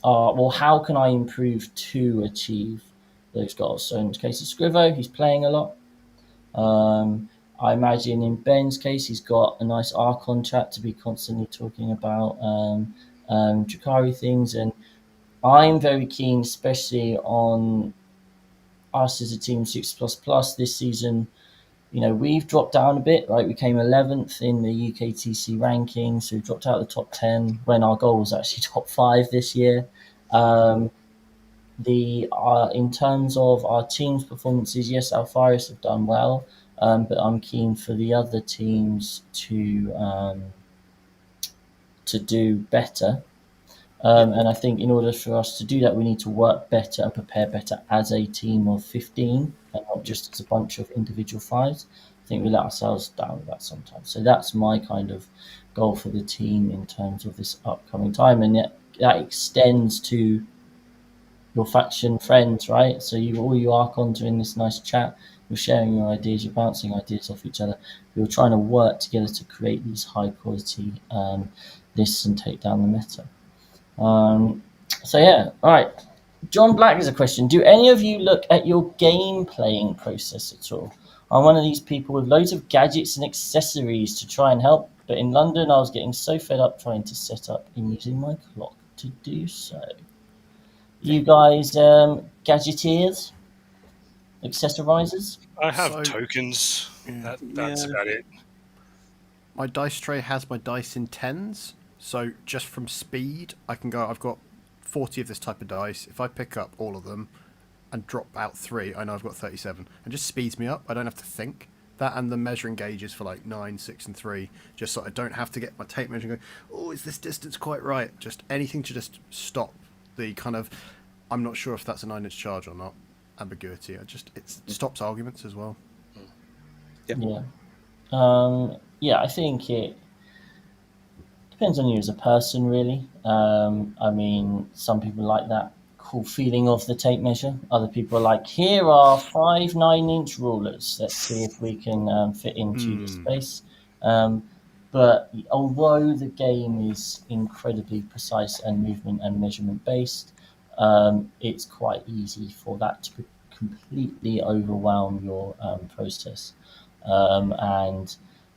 are, well, how can I improve to achieve those goals? So in the case of Scrivo, he's playing a lot. I imagine in Ben's case, he's got a nice Archon chat to be constantly talking about Drakari things. And I'm very keen, especially on us as a team 6++ this season. We've dropped down a bit, right? We came 11th in the UKTC rankings, so we dropped out of the top 10 when our goal was actually top 5 this year. In terms of our team's performances, yes, Alfaris have done well, but I'm keen for the other teams to do better. And I think in order for us to do that, we need to work better and prepare better as a team of 15 and not just as a bunch of individual fives. I think we let ourselves down with that sometimes. So that's my kind of goal for the team in terms of this upcoming time. And yet that extends to your faction friends, right? So all you Archons are in this nice chat. You're sharing your ideas. You're bouncing ideas off each other. You're trying to work together to create these high quality lists and take down the meta. So yeah, all right. John Black has a question. Do any of you look at your game playing process at all? I'm one of these people with loads of gadgets and accessories to try and help, but in London I was getting so fed up trying to set up and using my clock to do so. You guys gadgeteers? Accessorizers? I have tokens. That's about it. My dice tray has my dice in tens, so just from speed, I can go. I've got 40 of this type of dice. If I pick up all of them and drop out 3, I know I've got 37. It just speeds me up. I don't have to think. That and the measuring gauges for like 9, 6, and 3, just so I don't have to get my tape measure and go, oh, is this distance quite right? Just anything to just stop the kind of, I'm not sure if that's a 9-inch charge or not, ambiguity. It stops arguments as well. Yeah. Yeah, I think it depends on you as a person, really. I mean, some people like that cool feeling of the tape measure. Other people are like, here are 5 9-inch rulers. Let's see if we can fit into the space. But although the game is incredibly precise and movement and measurement based, it's quite easy for that to completely overwhelm your process. And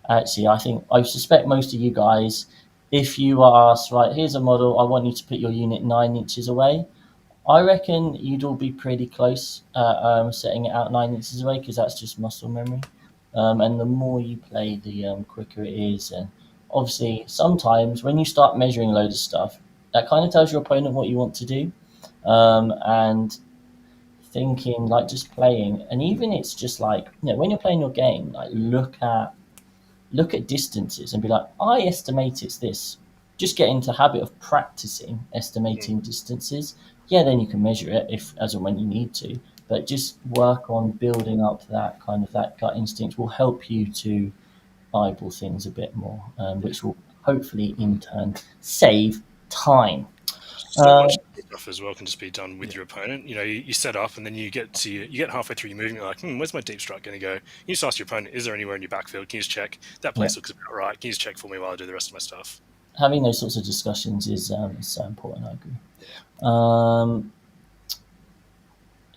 actually, I suspect most of you guys, if you are asked, right, here's a model, I want you to put your unit 9 inches away, I reckon you'd all be pretty close setting it out 9 inches away, because that's just muscle memory. And the more you play, the quicker it is. And obviously, sometimes when you start measuring a load of stuff, that kind of tells your opponent what you want to do. And thinking, like, just playing, and even it's just like, when you're playing your game, like look at distances and be like, I estimate it's this. Just get into the habit of practicing estimating distances. Yeah, then you can measure it if as and when you need to, but just work on building up that gut instinct will help you to eyeball things a bit more, which will hopefully in turn save time. So much stuff as well can just be done with your opponent. You set up, and then you get halfway through your movement, you're like, where's my deep strike going to go? You just ask your opponent, is there anywhere in your backfield? Can you just check that place looks about right? Can you just check for me while I do the rest of my stuff? Having those sorts of discussions is so important. I agree.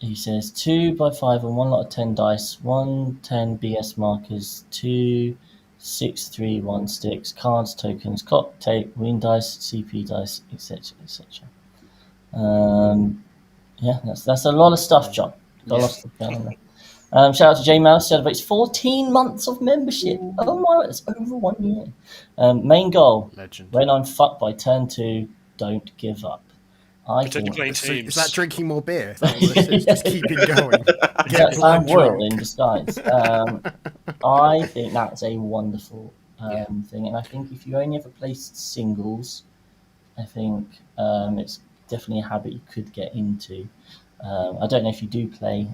He says 2 by 5 and 1 lot of 10 dice, 1 10 BS markers, 2 6 3 1 sticks, cards, tokens, clock, tape, win dice, CP dice, etc. etc. Yeah, that's a lot of stuff, John. Got a lot of stuff going on there. Shout out to J Mouse, celebrates 14 months of membership. Oh my, that's over 1 year. Main goal: Legend. when I'm fucked by turn 2, don't give up. Is that drinking more beer? Is that what this is? Just keeping going. That's Sam Boyle in disguise. I think that's a wonderful thing, and I think if you only ever placed singles, I think it's definitely a habit you could get into. I don't know if you do play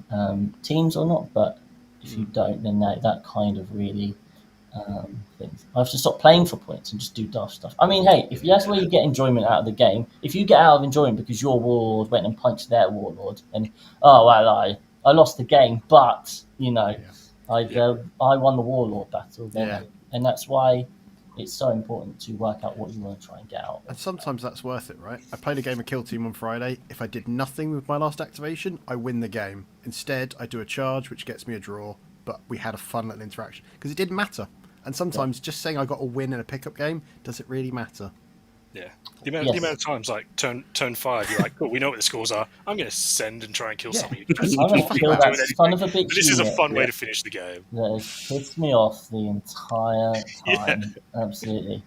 teams or not, but if you don't, then that kind of really things. I have to stop playing for points and just do daft stuff. I mean, hey, if that's where you get enjoyment out of the game, if you get out of enjoyment because your warlord went and punched their warlord, and I lost the game, but I won the warlord battle, then, and that's why it's so important to work out what you want to try and get out. And sometimes that's worth it, right? I played a game of Kill Team on Friday. If I did nothing with my last activation, I win the game. Instead, I do a charge, which gets me a draw, but we had a fun little interaction because it didn't matter. And sometimes just saying I got a win in a pickup game, does it really matter? Yeah. The amount of times, like turn 5, you're like, cool, we know what the scores are. I'm going to send and try and kill something. This is a fun way to finish the game. Yeah, it pissed me off the entire time. Absolutely.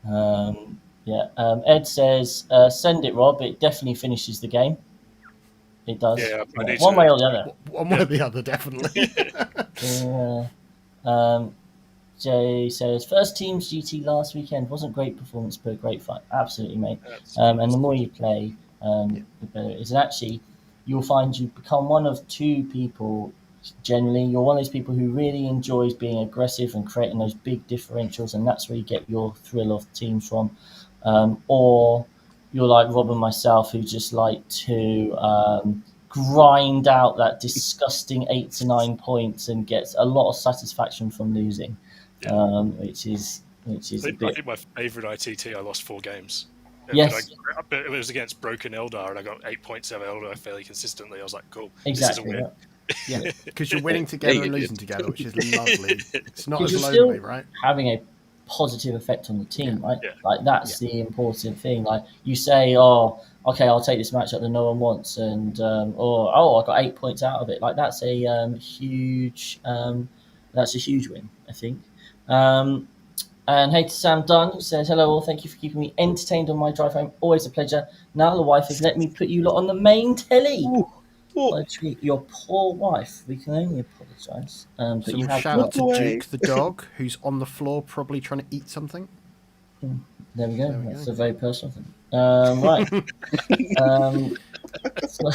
Ed says, send it, Rob. It definitely finishes the game. It does. Yeah, I need One to- way or the other. One way or the other, definitely. Yeah. Jay says, first team's GT last weekend wasn't great performance, but great fun. Absolutely, mate. And the more you play, the better it is. And actually, you'll find you become one of two people. Generally, you're one of those people who really enjoys being aggressive and creating those big differentials, and that's where you get your thrill of teams from. Or you're like Rob and myself, who just like to grind out that disgusting 8 to 9 points and gets a lot of satisfaction from losing. Which is I a think bit. my favourite ITT, I lost 4 games. Yes. But it was against Broken Eldar, and I got 8 points out of Eldar fairly consistently. I was like, cool, Exactly. this is a win. Yeah, because you're winning together you and did. losing together, which is lovely. It's not Because as you're lonely, still right? having a positive effect on the team, right? Yeah. Like that's the important thing. Like you say, oh, okay, I'll take this matchup that no one wants, and or I got 8 points out of it. Like that's a huge win, I think. And hey to Sam Dunn, who says, hello all, thank you for keeping me entertained on my drive home. Always a pleasure. Now the wife has let me put you lot on the main telly. Ooh. What a treat. Your poor wife. We can only apologise. But So you have shout out to away. Duke the dog, who's on the floor probably trying to eat something. There we go. There we That's go. a very personal thing. Right. So,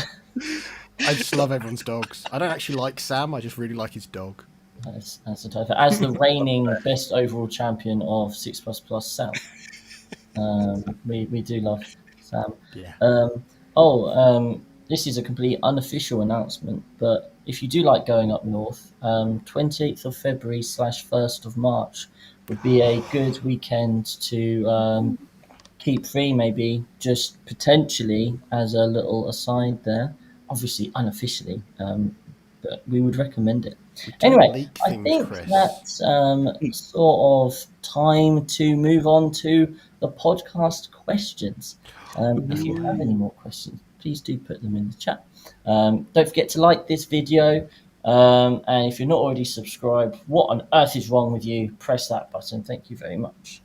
I just love everyone's dogs. I don't actually like Sam, I just really like his dog. that's a typo. As the reigning best overall champion of 6++ Sam, we do love Sam. Yeah. This is a complete unofficial announcement, but if you do like going up north, 28th of February / 1st of March would be a good weekend to keep free, maybe just potentially as a little aside there. Obviously, unofficially, but we would recommend it. Don't Anyway, leak I things, think Chris. that's sort of time to move on to the podcast questions. If you have any more questions, please do put them in the chat. Don't forget to like this video. And if you're not already subscribed, what on earth is wrong with you? Press that button. Thank you very much.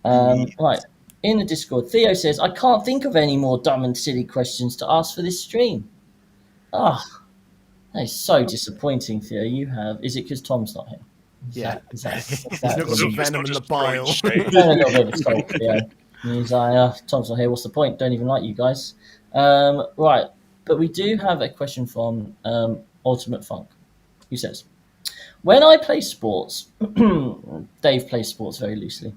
Right. In the Discord, Theo says, I can't think of any more dumb and silly questions to ask for this stream. That is so disappointing, Theo. Is it because Tom's not here? Is that He's not got the It's venom not in the just throwing bile. shade. a little bit of a scope, Theo. He's like, Tom's not here. What's the point? Don't even like you guys. Right. But we do have a question from Ultimate Funk, who says, when I play sports, Dave plays sports very loosely.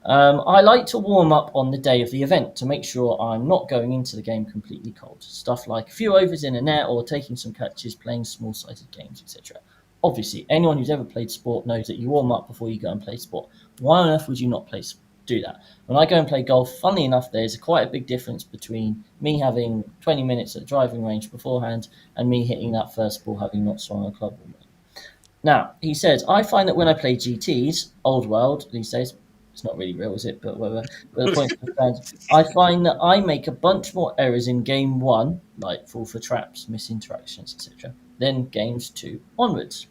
I like to warm up on the day of the event to make sure I'm not going into the game completely cold. Stuff like a few overs in a net or taking some catches, playing small-sided games, etc. Obviously, anyone who's ever played sport knows that you warm up before you go and play sport. Why on earth would you not do that? When I go and play golf, funnily enough, there's quite a big difference between me having 20 minutes at driving range beforehand and me hitting that first ball having not swung a club all night. Now, he says, I find that when I play GTs, old world these days, it's not really real, is it? But whatever. But the point is, I find that I make a bunch more errors in game 1, like fall for traps, miss interactions, etc., than games 2 onwards.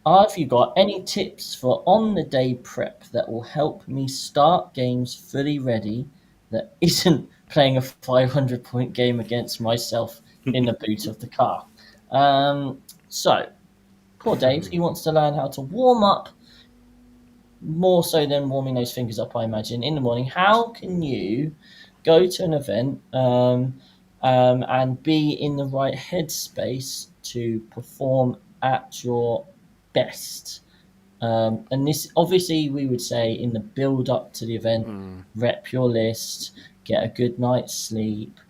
Have you got any tips for on-the-day prep that will help me start games fully ready that isn't playing a 500-point game against myself in the boot of the car? So, poor Dave, he wants to learn how to warm up more so than warming those fingers up, I imagine, in the morning. How can you go to an event and be in the right headspace to perform at your best? And this, obviously, we would say in the build up to the event, rep your list, get a good night's sleep,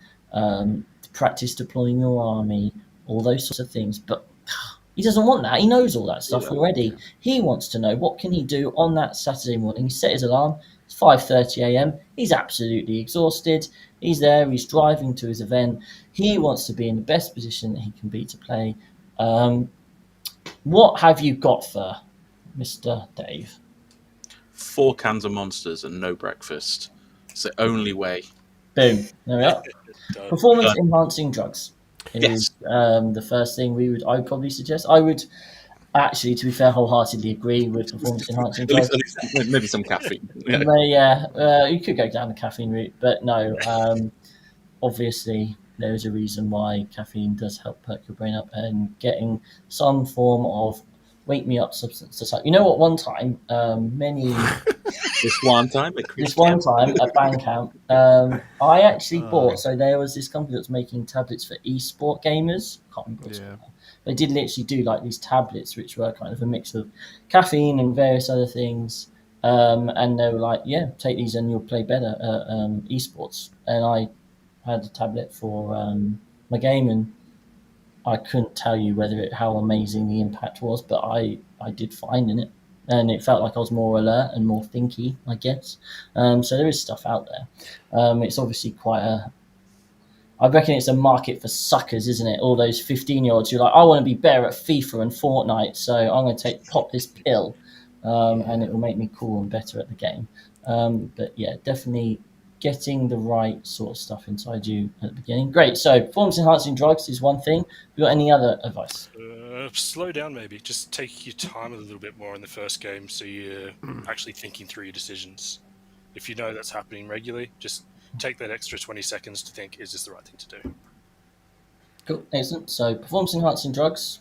practice deploying your army, all those sorts of things. But he doesn't want that. He knows all that stuff already. Yeah. He wants to know what can he do on that Saturday morning. He set his alarm. It's 5:30 a.m. He's absolutely exhausted. He's there. He's driving to his event. He wants to be in the best position that he can be to play. What have you got for Mr. Dave? 4 cans of Monsters and no breakfast. It's the only way. Boom. There we are. Performance enhancing drugs is the first thing I would probably suggest. I would actually, to be fair, wholeheartedly agree with performance enhancing drugs. At least maybe some caffeine. Yeah, you could go down the caffeine route, but no. Obviously, there is a reason why caffeine does help perk your brain up, and getting some form of wake me up substance to start. You know what? One time, This one time at this Chris one Camp. time at Bandcamp, I actually bought. So there was this company that was making tablets for esport gamers. Can't remember what it's Yeah. called. They did literally do like these tablets, which were kind of a mix of caffeine and various other things. And they were like, "Yeah, take these and you'll play better at esports." And I had a tablet for my game, and I couldn't tell you how amazing the impact was, but I did fine in it, and it felt like I was more alert and more thinky, I guess. So there is stuff out there. It's obviously I reckon it's a market for suckers, isn't it? All those 15-year-olds who are like, I want to be better at FIFA and Fortnite, so I'm going to pop this pill, and it will make me cool and better at the game. But yeah, definitely getting the right sort of stuff inside you at the beginning. Great. So performance enhancing drugs is one thing. Have you got any other advice? Slow down, maybe. Just take your time a little bit more in the first game, so you're actually thinking through your decisions. If you know that's happening regularly, just take that extra 20 seconds to think, is this the right thing to do? Cool. Excellent. So performance enhancing drugs.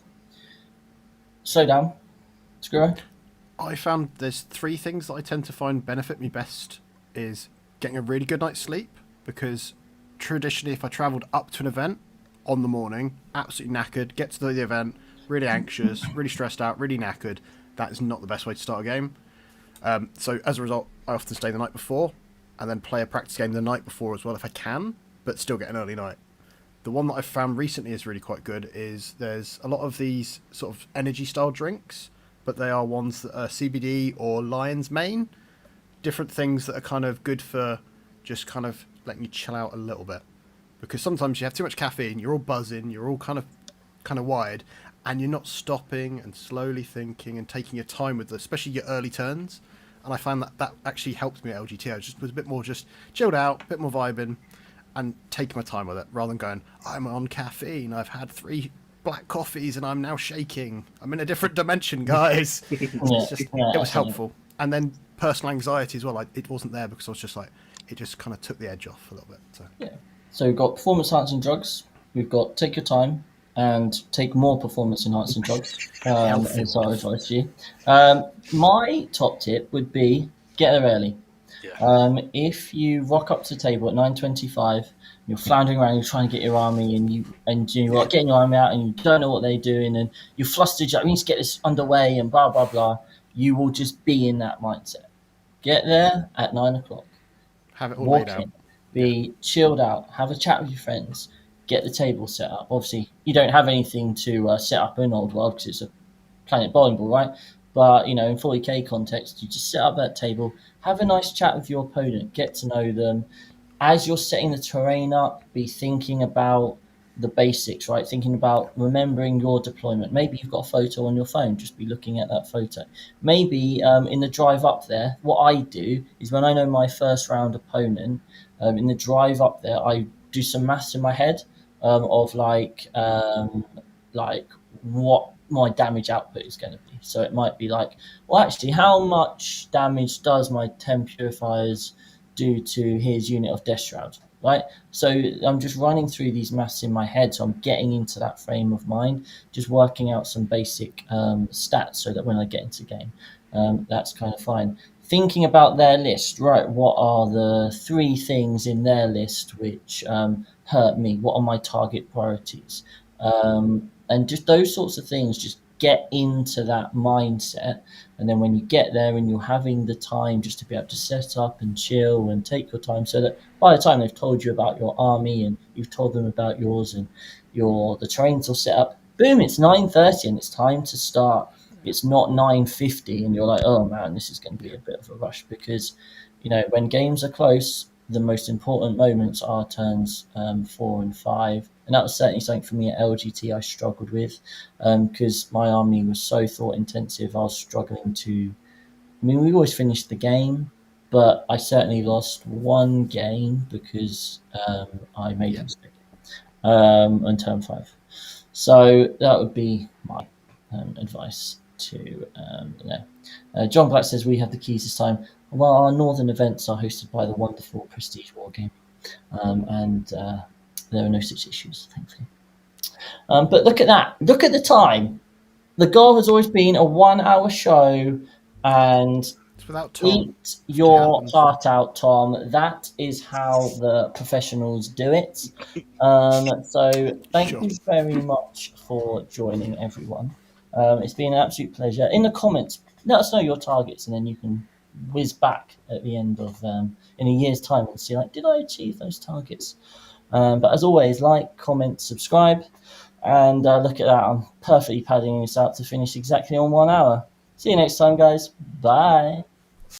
Slow down. Screw. I found there's 3 things that I tend to find benefit me best is getting a really good night's sleep, because traditionally if I travelled up to an event on the morning, absolutely knackered, get to the event, really anxious, really stressed out, really knackered, that is not the best way to start a game. So as a result, I often stay the night before and then play a practice game the night before as well if I can, but still get an early night. The one that I've found recently is really quite good is there's a lot of these sort of energy style drinks, but they are ones that are CBD or lion's mane, different things that are kind of good for just kind of letting you chill out a little bit. Because sometimes you have too much caffeine, you're all buzzing, you're all kind of wired, and you're not stopping and slowly thinking and taking your time with especially your early turns. And I found that actually helped me at LGT. I just was a bit more just chilled out, a bit more vibing, and taking my time with it rather than going, I'm on caffeine, I've had 3 black coffees and I'm now shaking. I'm in a different dimension, guys. It was helpful. And then personal anxiety as well. It wasn't there because I was just like, it just kind of took the edge off a little bit. So. Yeah. So we've got performance enhancing drugs. We've got take your time and take more performance enhancing drugs. And so I advise you. My top tip would be get there early. Yeah. If you rock up to the table at 9:25, you're floundering around, you're trying to get your army, and you're getting your army out, and you don't know what they're doing, and you're flustered. You need to get this underway, and blah blah blah. You will just be in that mindset. Get there at 9 o'clock. Have it all Walk laid out. in, be chilled out, have a chat with your friends, get the table set up. Obviously, you don't have anything to set up in Old World because it's a Planet Bowling Ball, right? But, in 40k context, you just set up that table, have a nice chat with your opponent, get to know them. As you're setting the terrain up, be thinking about the basics, right? Thinking about remembering your deployment. Maybe you've got a photo on your phone, just be looking at that photo. Maybe in the drive up there, what I do is when I know my first round opponent, in the drive up there, I do some maths in my head of like what my damage output is going to be. So it might be like, well, actually, how much damage does my 10 purifiers do to his unit of Death Shroud, right? So I'm just running through these maths in my head, so I'm getting into that frame of mind, just working out some basic stats so that when I get into game, that's kind of fine. Thinking about their list, right, what are the 3 things in their list which hurt me? What are my target priorities? And just those sorts of things, just get into that mindset. And then when you get there and you're having the time just to be able to set up and chill and take your time, so that by the time they've told you about your army and you've told them about yours and the terrains all set up, boom, it's 9:30 and it's time to start. It's not 9:50 and you're like, oh man, this is going to be a bit of a rush, because when games are close, the most important moments are turns 4 and 5. And that was certainly something for me at LGT I struggled with, because my army was so thought intensive. I was struggling we always finished the game, but I certainly lost one game because I made a mistake on turn 5. So that would be my advice to John Black says we have the keys this time. Well, our northern events are hosted by the wonderful Prestige War Game, and There are no such issues, thankfully. But look at that. Look at the time. The goal has always been a 1 hour show, and It's without Tom. eat your happens. heart out, Tom. That is how the professionals do it. So thank Sure. you very much for joining, everyone. It's been an absolute pleasure. In the comments, let us know your targets, and then you can whiz back at the end of in a year's time and see, like, did I achieve those targets? But as always, like, comment, subscribe, and look at that. I'm perfectly padding this out to finish exactly on 1 hour. See you next time, guys. Bye.